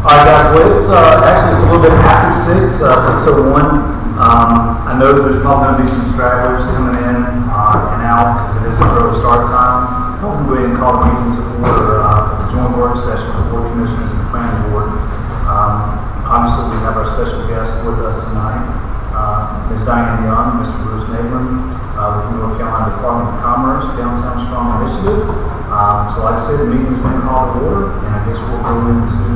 All right, guys. Well, it's actually it's a little bit after 6:01. I know there's probably going to be some stragglers coming in and out because it is an early start time. We'll go ahead and call the meeting to order. Joint work session with the board commissioners and the planning board. Obviously, we have our special guest with us tonight, Ms. Diane Young, Mr. Bruce Nagler, with the North Carolina Department of Commerce Downtown Strong Initiative. So like I said, the meeting has been called to order, and I guess we'll go into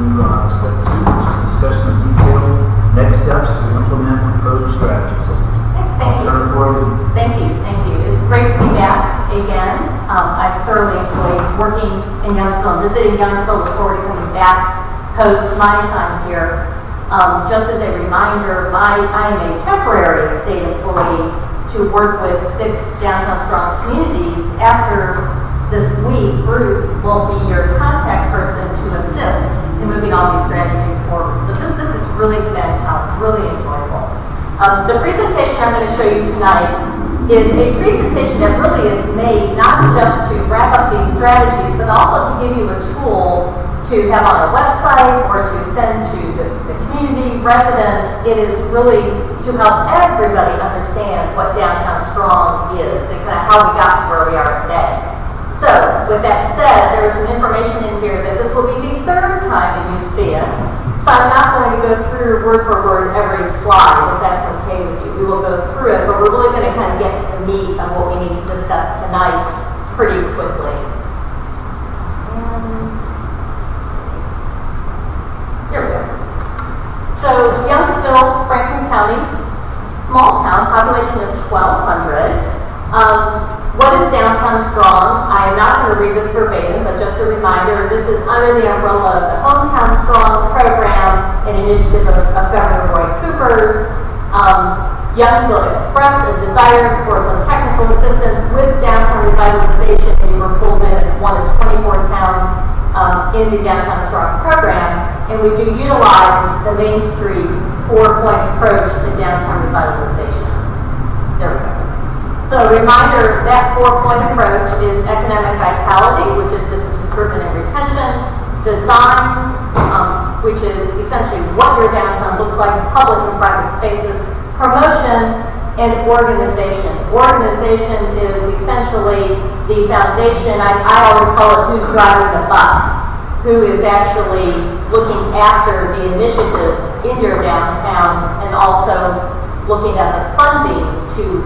step 2, which is discussion of detailed next steps to implement proposed strategies. Thank you. It's great to be back again. I've thoroughly enjoyed working in Youngsville, visiting Youngsville. Look forward to coming back post my time here. Just as a reminder, I am a temporary state employee to work with 6 Downtown Strong communities. After this week, Bruce will be your contact person to assist in moving all these strategies forward. So this has really been really enjoyable. The presentation I'm going to show you tonight is a presentation that really is made not just to wrap up these strategies, but also to give you a tool to have on a website or to send to the community residents. It is really to help everybody understand what Downtown Strong is and kind of how we got to where we are today. So, with that said, there is some information in here that this will be the 3rd time that you see it. So I'm not going to go through word for word every slide, if that's okay with you. We will go through it, but we're really going to kind of get to the meat of what we need to discuss tonight pretty quickly. And here we go. So Youngsville, Franklin County, small town, population of 1,200. What is Downtown Strong? I am not going to read this verbatim, but just a reminder, this is under the umbrella of the Hometown Strong program, an initiative of Governor Roy Cooper's. Youngsville expressed a desire for some technical assistance with downtown revitalization, and you were pulled in as one of 24 towns in the Downtown Strong program, and we do utilize the Main Street 4-point approach to downtown revitalization. There we go. So a reminder, that 4-point approach is economic vitality, which is business recruitment and retention, design, which is essentially what your downtown looks like in public and private spaces, promotion, and organization. Organization is essentially the foundation. I always call it who's driving the bus, who is actually looking after the initiatives in your downtown and also looking at the funding to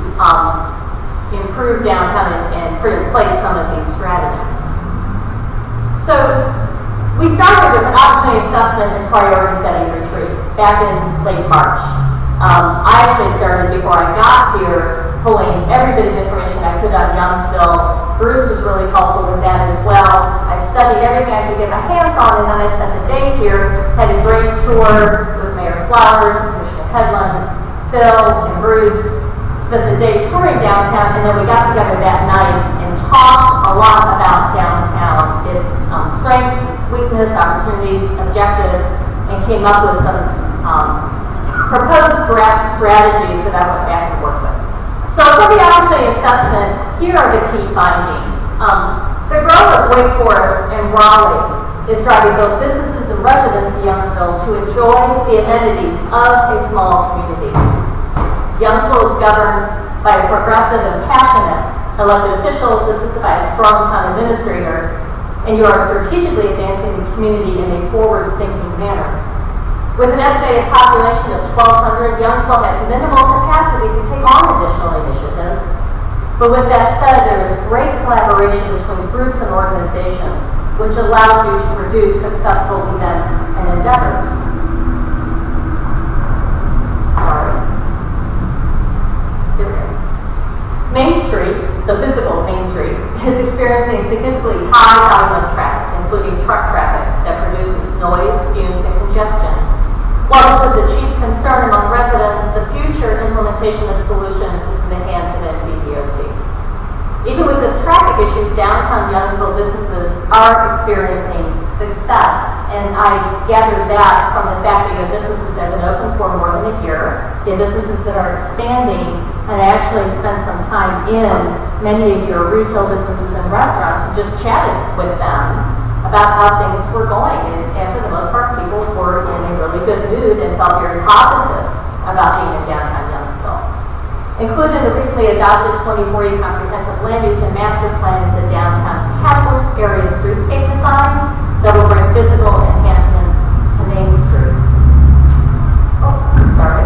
improve downtown and put in place some of these strategies. So we started with an opportunity assessment and priority setting retreat back in late March. I actually started before I got here pulling every bit of information I could on Youngsville. Bruce was really helpful with that as well. I studied everything I could get my hands on, and then I spent the day here, had a great tour with Mayor Flowers, Commissioner Hedlund, Phil, and Bruce. Spent the day touring downtown, and then we got together that night and talked a lot about downtown, its strengths, its weakness, opportunities, objectives, and came up with some proposed draft strategies that I went back and worked with. So for the opportunity assessment, here are the key findings. The growth of Wake Forest and Raleigh is driving both businesses and residents of Youngsville to enjoy the amenities of a small community. Youngsville is governed by a progressive and passionate elected officials, assisted by a strong town administrator, and you are strategically advancing the community in a forward-thinking manner. With an estimated population of 1,200, Youngsville has minimal capacity to take on additional initiatives. But with that said, there is great collaboration between groups and organizations, which allows you to produce successful events and endeavors. Main Street, the physical Main Street, is experiencing significantly high volume of traffic, including truck traffic that produces noise, fumes, and congestion. While this is a chief concern among residents, the future implementation of solutions is in the hands of NCDOT. Even with this traffic issue, downtown Youngsville businesses are experiencing success, and I gather that from the fact that you have businesses that have been open for more than a year, you have businesses that are expanding, and I actually spent some time in many of your retail businesses and restaurants and just chatted with them about how things were going, and for the most part, people were good mood and felt very positive about being in downtown Youngsville. Included in the recently adopted 2040 Comprehensive Land Use and Master Plan is a downtown catalyst area streetscape design that will bring physical enhancements to Main Street. Oh, sorry.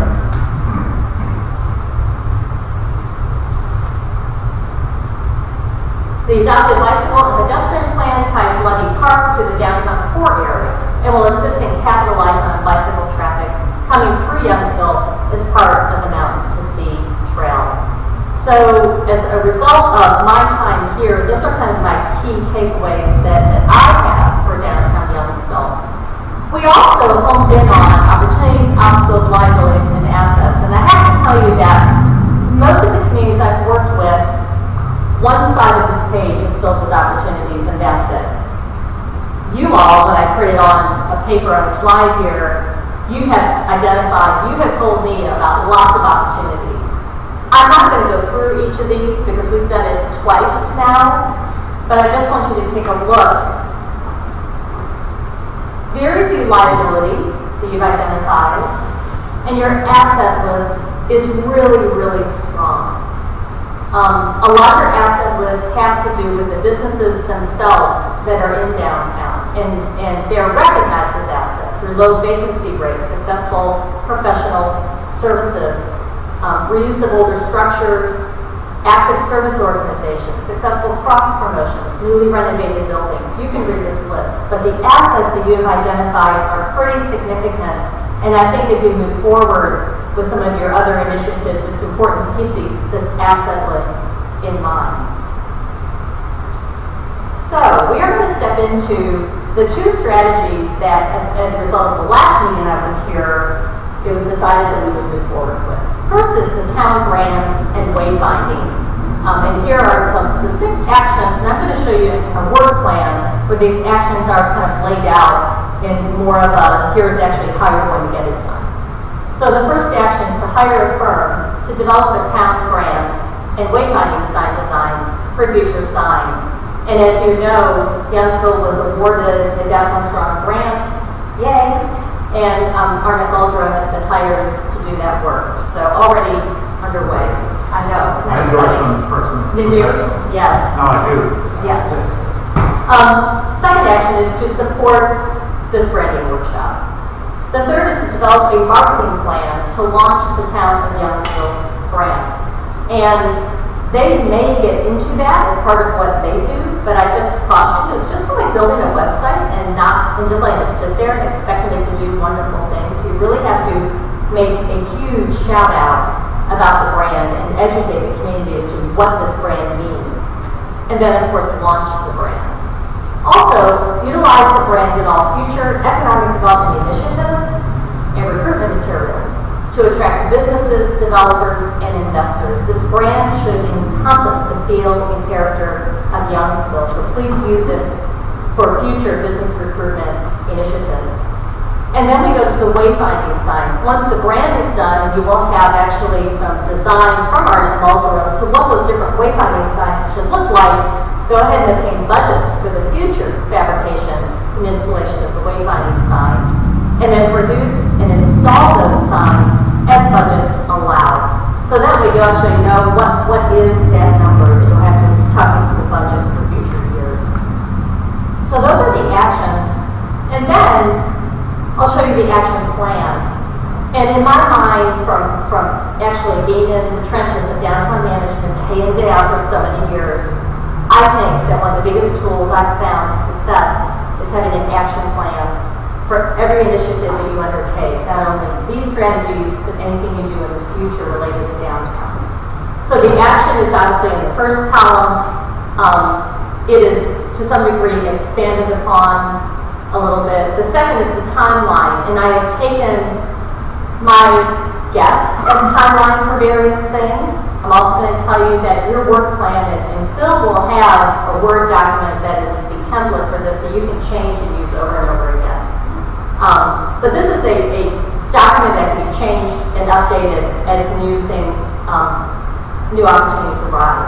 The adopted bicycle and pedestrian plan ties Lundy Park to the downtown core area and will assist in capitalizing on bicycle traffic coming through Youngsville as part of the Mountain to Sea Trail. So as a result of my time here, these are kind of my key takeaways that I have for downtown Youngsville. We also honed in on opportunities, obstacles, liabilities, and assets. And I have to tell you that most of the communities I've worked with, one side of this page is filled with opportunities, and that's it. You all, when I put it on a paper on a slide here, you have identified, you have told me about lots of opportunities. I'm not going to go through each of these because we've done it twice now, but I just want you to take a look. Very few liabilities that you've identified, and your asset list is really, really strong. A larger asset list has to do with the businesses themselves that are in downtown, and they're recognized as assets through low vacancy rates, successful professional services, reuse of older structures, active service organizations, successful cross promotions, newly renovated buildings. You can read this list, but the assets that you have identified are pretty significant, and I think as you move forward with some of your other initiatives, it's important to keep this asset list in mind. So we are going to step into the two strategies that, as a result of the last meeting I was here, it was decided that we would move forward with. First is the town brand and wayfinding. And here are some specific actions, and I'm going to show you a word plan where these actions are kind of laid out in more of a, here's actually how you're going to get it done. So the first action is to hire a firm to develop a town brand and wayfinding sign designs for future signs. And as you know, Youngsville was awarded the Downtown Strong grant, yay, and Arnett Muldrow has been hired to do that work. So already underway. I know. I endorse one person. Did you? Yes. No, I do. Yes. Second action is to support this branding workshop. The third is to develop a marketing plan to launch the town of Youngsville's brand. And they may get into that as part of what they do, but I just caution you, it's just like building a website and just letting it sit there and expecting it to do wonderful things. You really have to make a huge shout out about the brand and educate the community as to what this brand means. And then, of course, launch the brand. Also, utilize the brand in all future economic development initiatives and recruitment materials to attract businesses, developers, and investors. This brand should encompass the feel and character of Youngsville, so please use it for future business recruitment initiatives. And then we go to the wayfinding signs. Once the brand is done, you will have actually some designs from Arnett Muldrow. So what those different wayfinding signs should look like, go ahead and obtain budgets for the future fabrication and installation of the wayfinding signs, and then produce and install those signs as budgets allow. So that way you actually know what is that number that you'll have to tuck into the budget for future years. So those are the actions. And then I'll show you the action plan. And in my mind, from actually being in the trenches of downtown management day in, day out for so many years, I think that one of the biggest tools I've found to success is having an action plan for every initiative that you undertake, not only these strategies, but anything you do in the future related to downtown. So the action is obviously in the first column. It is to some degree expanded upon a little bit. The second is the timeline, and I have taken my guess at timelines for various things. I'm also going to tell you that your work plan, and Phil will have a Word document that is the template for this that you can change and use over and over again. But this is a document that can be changed and updated as new things, new opportunities arise.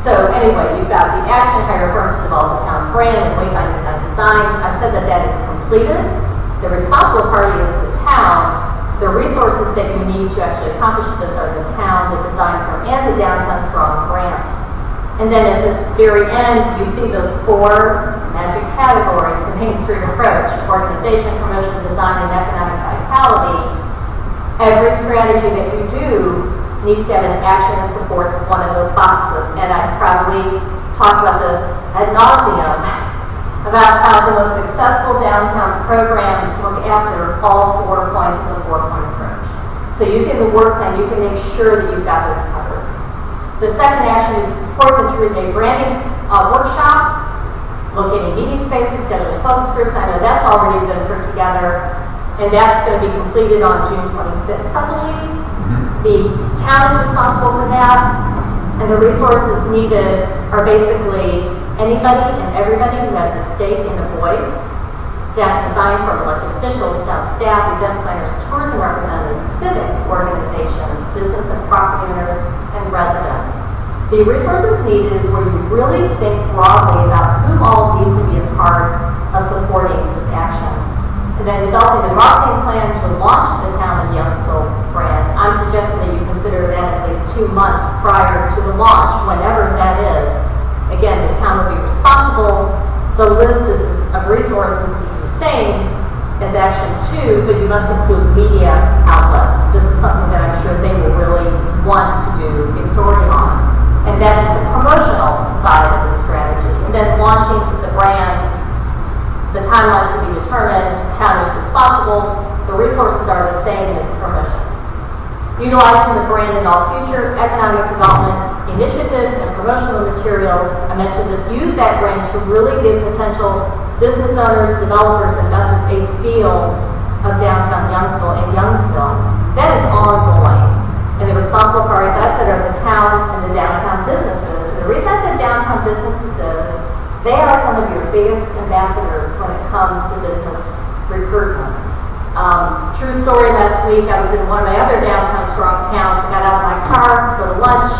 So anyway, you've got the action, hire firms to develop a town brand and wayfinding sign designs. I've said that is completed. The responsible party is the town, need to actually accomplish this are the town, the design firm, and the Downtown Strong grant. And then at the very end, you see those 4 magic categories: the Main Street approach, organization, promotion, design, and economic vitality. Every strategy that you do needs to have an action that supports one of those boxes. And I probably talked about this ad nauseum about how the most successful downtown programs look after all 4 points of the 4-point approach. So using the work plan, you can make sure that you've got this covered. The second action is to support the 3-day branding workshop, looking at meeting spaces, schedule focus groups. I know that's already been put together, and that's going to be completed on June 26th, I believe. The town is responsible for that, and the resources needed are basically anybody and everybody who has a stake in a voice, design from elected officials, town staff, event planners, tourism representatives, civic organizations, business and property owners, and residents. The resources needed is where you really think broadly about who all needs to be a part of supporting this action. And then developing a marketing plan to launch the Town of Youngsville brand. I'm suggesting that you consider that at least 2 months prior to the launch, whenever that is. Again, the town will be responsible. The list of resources is the same as Action 2, but you must include media outlets. This is something that I'm sure they will really want to do a story on. And that is the promotional side of the strategy. And then launching the brand, the timelines to be determined, town is responsible, the resources are the same, and it's promotion. Utilizing the brand in all future economic development initiatives and promotional materials. I mentioned this, use that brand to really give potential business owners, developers, investors a feel of downtown Youngsville and Youngsville. That is ongoing. And the responsible parties, I've said, are the town and the downtown businesses. And the reason I said downtown businesses is they are some of your biggest ambassadors when it comes to business recruitment. True story, last week I was in one of my other downtown strong towns. I got out of my car to go to lunch,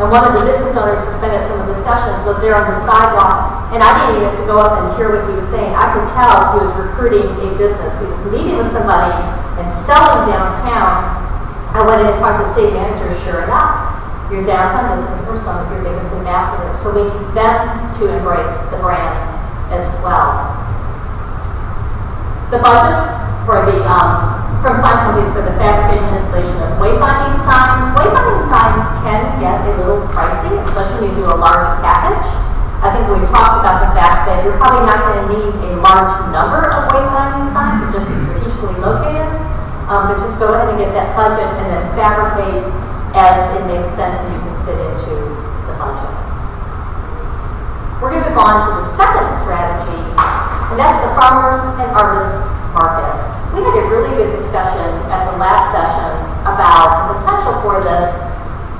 and one of the business owners who spent some of the sessions was there on the sidewalk, and I didn't even have to go up and hear what he was saying. I could tell he was recruiting a business. He was meeting with somebody and selling downtown. I went in and talked to the city manager. Sure enough, your downtown businesses are some of your biggest ambassadors. So we need them to embrace the brand as well. The budgets for the from sign companies for the fabrication and installation of wayfinding signs. Wayfinding signs can get a little pricey, especially when you do a large package. I think we talked about the fact that you're probably not going to need a large number of wayfinding signs, but just be strategically located. But just go ahead and get that budget and then fabricate as it makes sense and you can fit into the budget. We're going to move on to the second strategy, and that's the farmers and artists market. We had a really good discussion at the last session about the potential for this,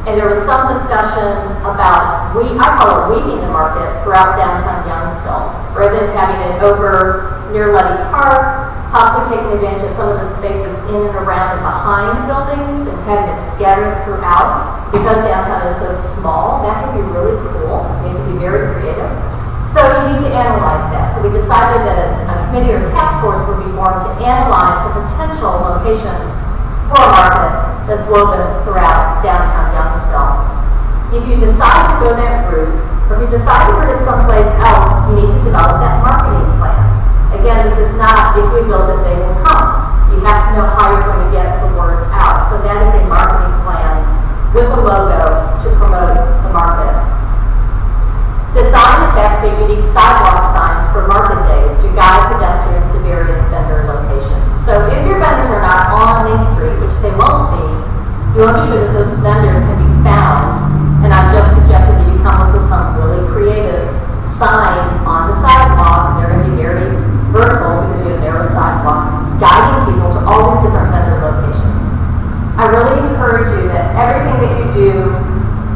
and there was some discussion about, I call it weaving the market throughout downtown Youngsville, rather than having it over near Levy Park, possibly taking advantage of some of the spaces in and around and behind buildings and having it scattered throughout. Because downtown is so small, that can be really cool. It can be very creative. So you need to analyze that. So we decided that a committee or task force would be formed to analyze the potential locations for a market that's woven throughout downtown Youngsville. If you decide to go that route, or if you decide to put it someplace else, you need to develop that marketing plan. Again, this is not if we build it, they will come. You have to know how you're going to get the word out. So that is a marketing plan with a logo to promote the market. Design and fabricate unique sidewalk signs for market days to guide pedestrians to various vendor locations. So if your vendors are not on Main Street, which they won't be, you want to be sure that those vendors can be found. And I've just suggested that you come up with some really creative sign on the sidewalk, and they're going to be very vertical because you have narrow sidewalks, guiding people to all these different vendor locations. I really encourage you that everything that you do,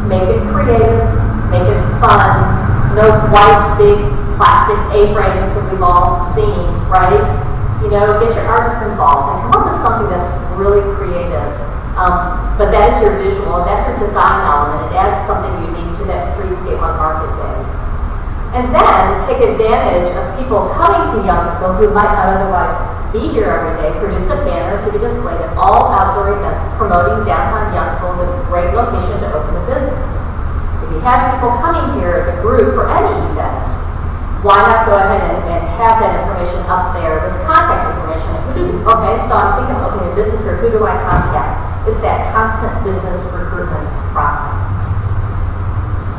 make it creative, make it fun. No white, big plastic A-frames that we've all seen, right? You know, get your artists involved and come up with something that's really creative. But that is your visual, that's your design element. It adds something unique to that streetscape on market days. And then take advantage of people coming to Youngsville who might not otherwise be here every day. Produce a banner to be displayed at all outdoor events events promoting downtown Youngsville as a great location to open a business. If you have people coming here as a group for any event, why not go ahead and have that information up there with contact information? Okay, so I'm thinking of opening a business here, who do I contact? It's that constant business recruitment process.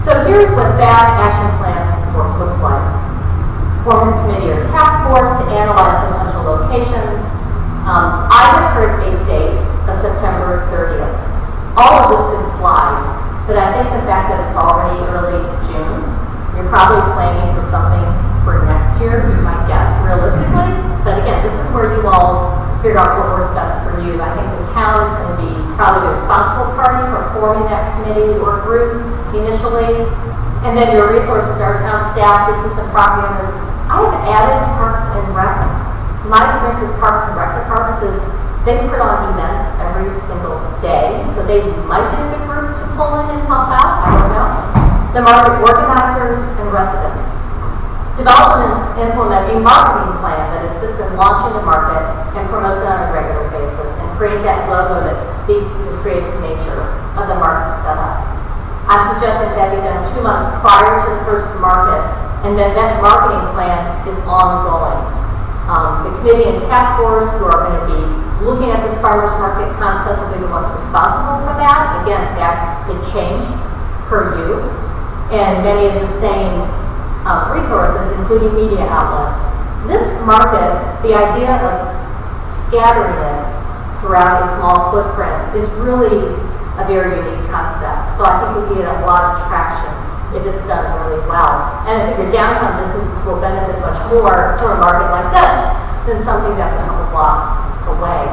So here's what that action plan work looks like. Form a committee or task force to analyze potential locations. I have heard a date of September 30th. All of this could slide, but I think the fact that it's already early June, you're probably planning for something for next year, is my guess, realistically. But again, this is where you all figure out what works best for you. I think the town is going to be probably the responsible party for forming that committee or group initially. And then your resources are town staff, business and property owners. I have added Parks and Rec. My experience with Parks and Rec departments is they put on events every single day, so they might be a good group to pull in and help out. I don't know. The market organizers and residents. Develop and implement a marketing plan that assists in launching the market and promotes it on a regular basis, and create that logo that speaks to the creative nature of the market setup. I'm suggesting that be done 2 months prior to the first market, and then that marketing plan is ongoing. The committee and task force who are going to be looking at this farmers market concept will be the ones responsible for that. Again, that could change per you. And many of the same resources, including media outlets. This market, the idea of scattering it throughout a small footprint is really a very unique concept. So I think we get a lot of traction if it's done really well. And I think your downtown businesses will benefit much more from a market like this than something that's a couple blocks away.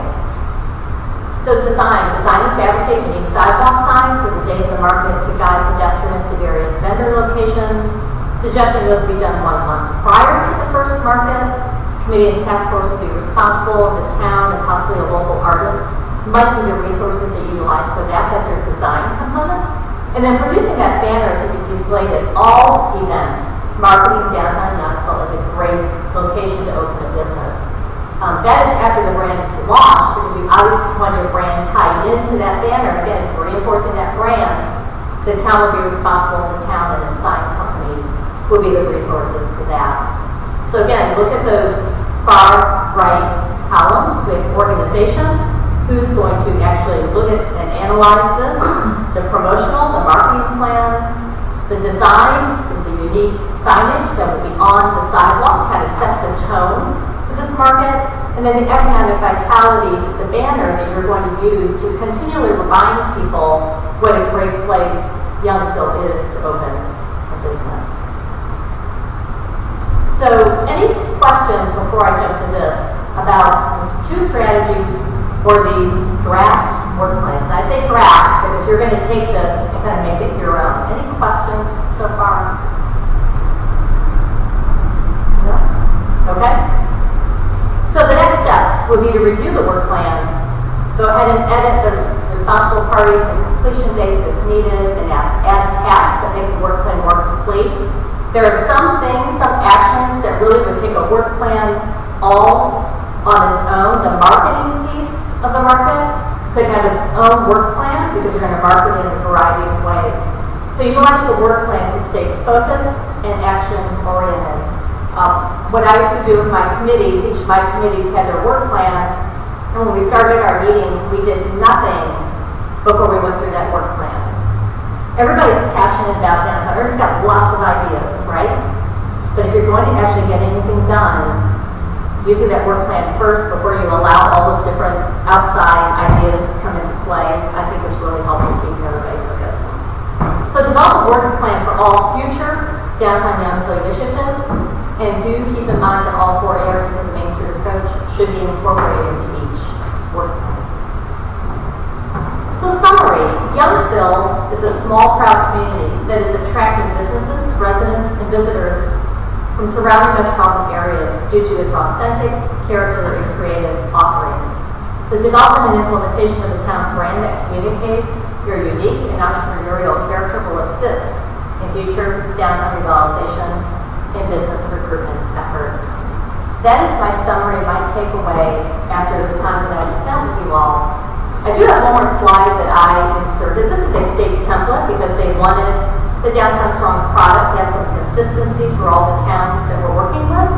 So design and fabricate unique sidewalk signs for the day of the market to guide pedestrians to various vendor locations, suggesting those be done 1 month prior to the first market. Committee and task force will be responsible. The town and possibly a local artist might be the resources that you utilize for that. That's your design component. And then producing that banner to be displayed at all events, marketing downtown Youngsville as a great location to open a business. That is after the brand is launched, because you obviously want your brand tied into that banner. Again, it's reinforcing that brand. The town will be responsible, the town and the sign company will be the resources for that. So again, look at those far right columns with organization. Who's going to actually look at and analyze this? The promotional, the marketing plan. The design is the unique signage that will be on the sidewalk, kind of set the tone for this market. And then the economic vitality is the banner that you're going to use to continually remind people what a great place Youngsville is to open a business. So any questions before I jump to this about these 2 strategies or these draft work plans? And I say draft because you're going to take this and kind of make it your own. Any questions so far? No? Okay. So the next steps would be to review the work plans, go ahead and edit the responsible parties and completion dates as needed, and add tasks that make the work plan more complete. There are some things, some actions that really would take a work plan all on its own. The marketing piece of the market could have its own work plan because you're going to market it in a variety of ways. So utilize the work plan to stay focused and action oriented. What I used to do with my committees, each of my committees had their work plan, and when we started our meetings, we did nothing before we went through that work plan. Everybody's passionate about downtown. Everybody's got lots of ideas, right? But if you're going to actually get anything done, using that work plan first before you allow all those different outside ideas to come into play, I think is really helpful keeping everybody focused. So develop a work plan for all future downtown Youngsville initiatives, and do keep in mind that all 4 areas of the Main Street approach should be incorporated into each work plan. So summary, Youngsville is a small, proud community that is attracting businesses, residents, and visitors from surrounding metropolitan areas due to its authentic character and creative offerings. The development and implementation of the town brand that communicates your unique and entrepreneurial character will assist in future downtown revitalization and business recruitment efforts. That is my summary, my takeaway after the time that I've spent with you all. I do have one more wanted the Downtown Strong product to have some consistency through all the towns that we're working with,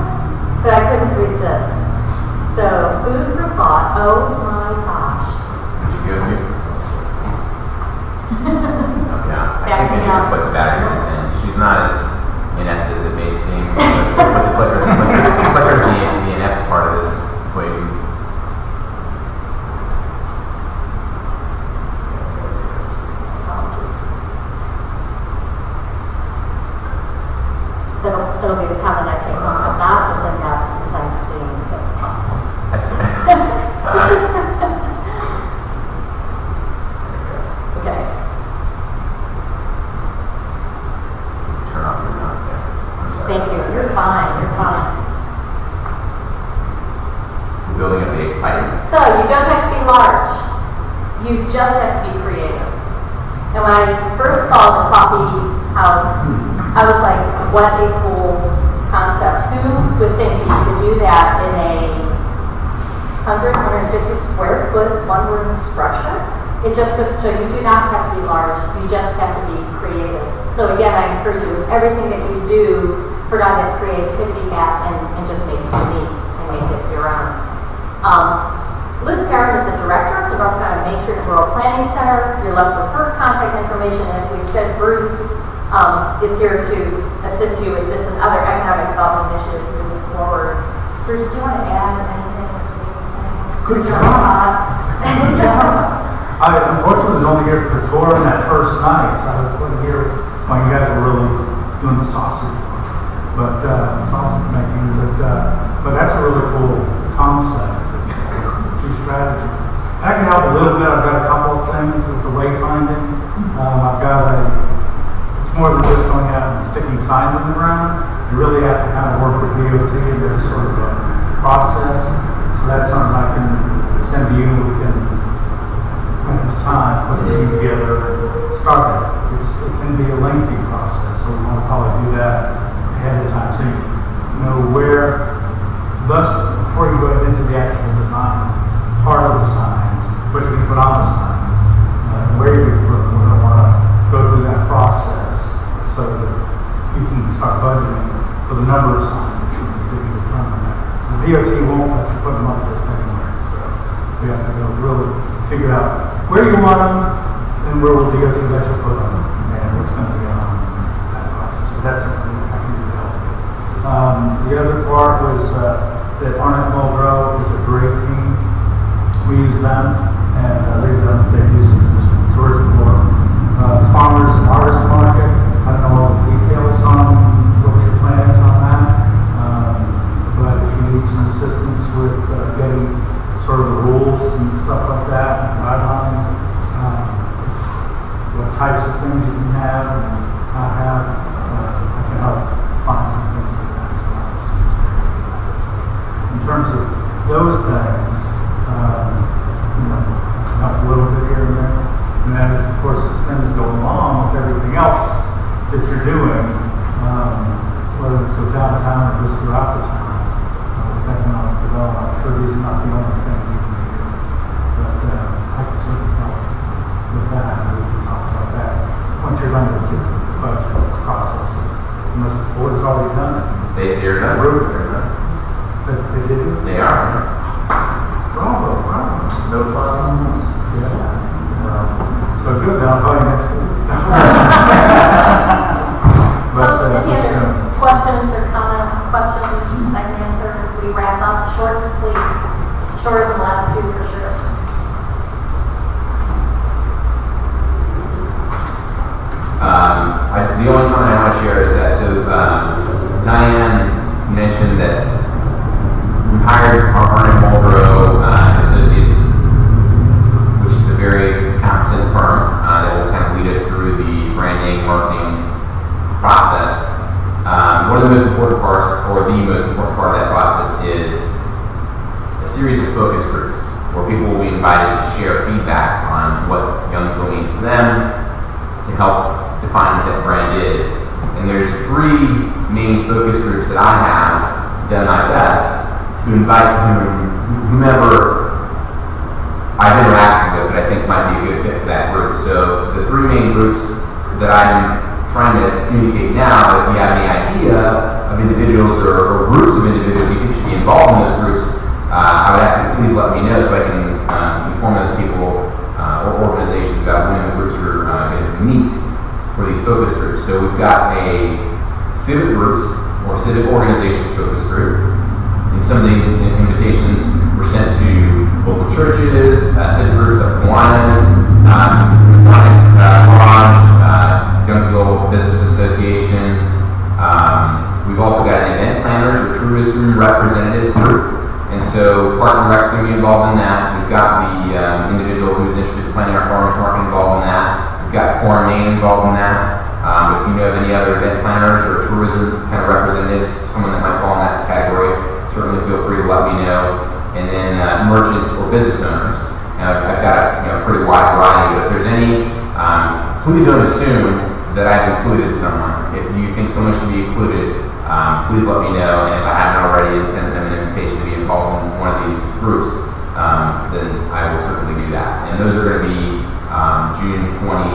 but I couldn't resist. So, food for thought. Oh my gosh. Did you give me? Yeah, I Back think me maybe up. puts batteries in. She's not as inept as it may seem. But the clicker is the inept part of this equation. It'll be the comment I take home. I'm not send out because I'm seeing this awesome. I see. Okay. Turn off your mouse there. I'm sorry. Thank you. You're fine. You're fine. We're building up the excitement. So you don't have to be large. You just have to be creative. And when I first saw the coffee house, I was like, what a cool concept. Who would think you could do that in a 150 square foot, one room structure? It just goes to show you do not have to be large. You just have to be creative. So again, I encourage you, everything that you do, put on that creativity hat and just make it unique and make it your own. Liz Perrin is the director of the North Carolina Main Street and Rural Planning Center. You're left with her contact information. As we've said, Bruce is here to assist you with this and other economic development initiatives moving forward. Bruce, do you want to add anything or say anything? Good job. Good job. I unfortunately was only here for the tour on that first night, so I wasn't here when you guys were really doing the sausage, sausage making. But that's a really cool concept. Key strategy. I can help a little bit. I've got a couple of things with the wayfinding. I've got it's more than just going out and sticking signs in the ground. You really have to kind of work with DOT and there's sort of a process. So that's something I can send to you. We can, when it's time, put a team together and start it. It can be a lengthy process, so we want to probably do that ahead of time so you know where, thus, before you go into the actual design part of the signs, what you can put on the signs, where you can put them. We don't want to go through that process so that you can start budgeting for the number of signs that you can see to determine that. The DOT won't let you put them up just anywhere, so we have to go really figure out where you want them and where will DOT let you put them and what's going to be on that process. So that's something that I can do to help with. The other part was that Arnett Muldrow is a great team. We use them and they do some tourism for farmers and artist market. I don't know all the details on what your plan is on that, but if you need some assistance with getting sort of the rules and stuff like that, and guidelines, what types of things you can have and not have, I can help find some things like that as well. In terms of those things, help a little bit here and there. And then, of course, as things go along with everything else that you're doing, whether it's with downtown or just throughout the town, with economic development, I'm sure these are not the only things you can do. But I can certainly help with that. We can talk about that once you're done with your budget process. Unless the board has already done it. They're done. They're done. But they did it? They are. Bravo. No fun on this. Yeah. So good, then I'll call you next week. Any other questions or comments, questions I can answer as we wrap up? Short and sweet. Shorter than the last two for sure. The only comment I want to share is that, Diane mentioned that we hired Arnett Muldrow Associates, which is a very competent firm that will kind of lead us through the branding, marketing process. One of the most important parts, or the most important part of that process, is a series of focus groups where people will be invited to share feedback on what Youngsville means to them to help define what that brand is. And there's three main focus groups that I have done my best to invite whomever I've interacted with that I think might be a good fit for that group. So the three main groups that I'm trying to communicate now. If you have any idea of individuals or groups of individuals you think should be involved in those groups, I would ask you to please let me know so I can inform those people or organizations about when the groups are going to meet for these focus groups. So we've got a civic groups or civic organizations focus group, and some of the invitations were sent to local churches, civic groups like Kiwanis, Masonic Lodge, Youngsville Business Association. We've also got an event planners or tourism representatives group. And so Parks and Rec's going to be involved in that. We've got the individual who's interested in planning our farmers market involved in that. We've got Core Maine involved in that. If you know of any other event planners or tourism kind of representatives, someone that might fall in that category, certainly feel free to let me know. And then merchants or business owners. I've got a pretty wide variety, but if there's any, please don't assume that I've included someone. If you think someone should be included, please let me know, and if I haven't already and sent them an invitation to be involved in one of these groups, then I will certainly do that. And those are going to be June 23rd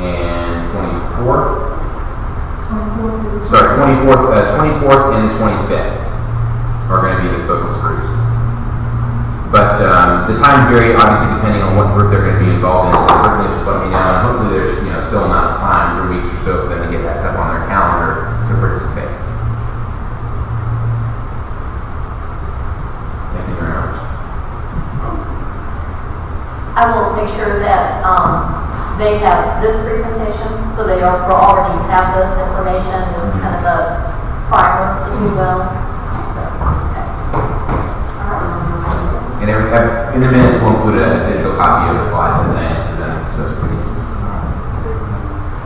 and 24th. 24th and the 25th are going to be the focus groups. But the times vary, obviously, depending on what group they're going to be involved in. So certainly, just let me know. And hopefully, there's still enough time, 3 weeks or so, for them to get that stuff on their calendar to participate. Thank you very much. I will make sure that they have this presentation, so they already have this information as kind of a primer, if you will. So, okay. All right. And in the minutes, we'll include a digital copy of the slides and then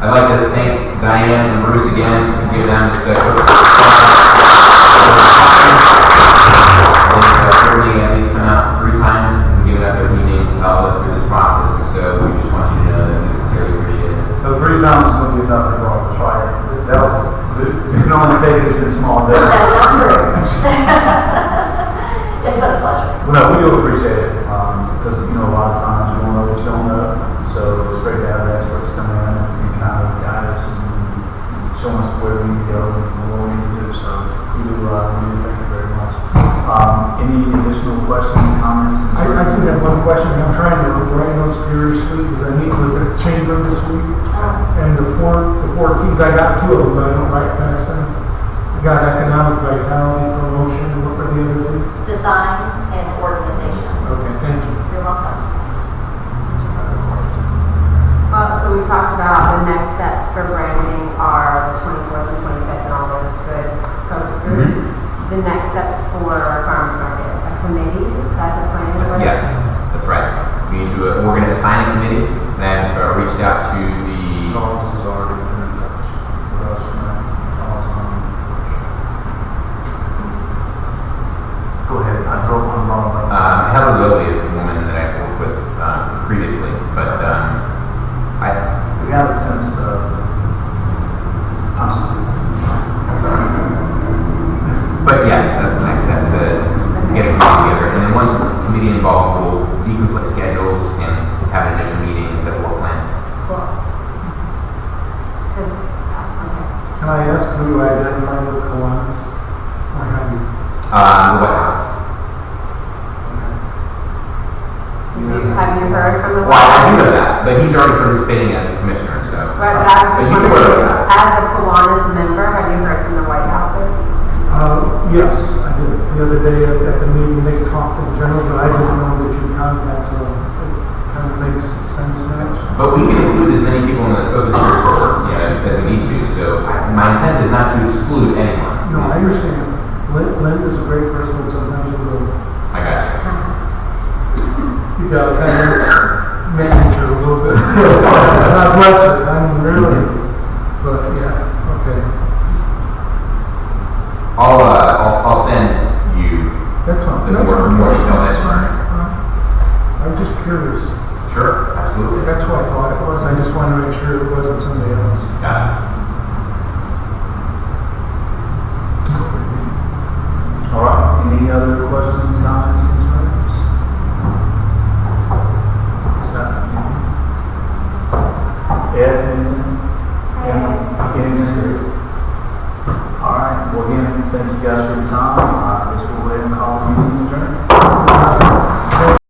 I'd like to thank Diane and Bruce again and give them this certainly at least come out 3 times and given up their meetings to help us through this process. And so we just want you to know that we sincerely appreciate it. So 3 times is going to be enough to go off the try. That was, you can only say this in small doses. That's not true. It's been a pleasure. Well, no, we do appreciate it because, a lot of times you don't know what you don't know. So it's great to have the experts come in and kind of guide us and show us where we need to go and what we need to do. So we do thank you very much. Any additional questions, comments, I do have one question. I'm trying to write notes furiously because I meet with the chamber this week. And the four keys, I got 2 of them, but I don't write fast enough. I got economic vitality, promotion, and what were the other 2? Design and organization. Okay, thank you. You're welcome. So we talked about the next steps for branding are the 24th and 25th and all those good focus groups. The next steps for farmers market, a committee, is that the plan? Yes, that's right. We need to, we're going to assign a committee that reached out to the... Charles has already been in touch with us on that. Charles, go ahead. I drove one wrong. Heather Lilly is the woman that I've worked with previously, but we have a sense of... I'm sorry. But yes, that's the next step to get it together. And then once the committee involved, we'll deconflict schedules and have an initial meeting and set a work plan. Cool. Can I ask who you identify with Kiwanis? Or have you? The White House. Have you heard from the Well, I do know that, but he's already participating as a commissioner, so. Right, but I was So just you can wear wondering, that. as a Kiwanis member, have you heard from the White Houses? Yes, I did. The other day at the meeting, they talked in general, but I didn't know that you contact, so it kind of makes sense now. But we can include as many people in the focus group as we need to. So my intent is not to exclude anyone. No, I understand. Lynn is a great person, but sometimes you go, I got you. you got to kind of manage her a little bit. God bless her. I mean, really. But yeah, okay. I'll send you That's fine. the more detailed itinerary. I'm just curious. Sure, absolutely. That's what I thought it was. I just wanted to make sure it wasn't somebody else. Got it. All right. Any other questions, comments, concerns? Scott? thank you guys for your time. I guess we'll go ahead and call the meeting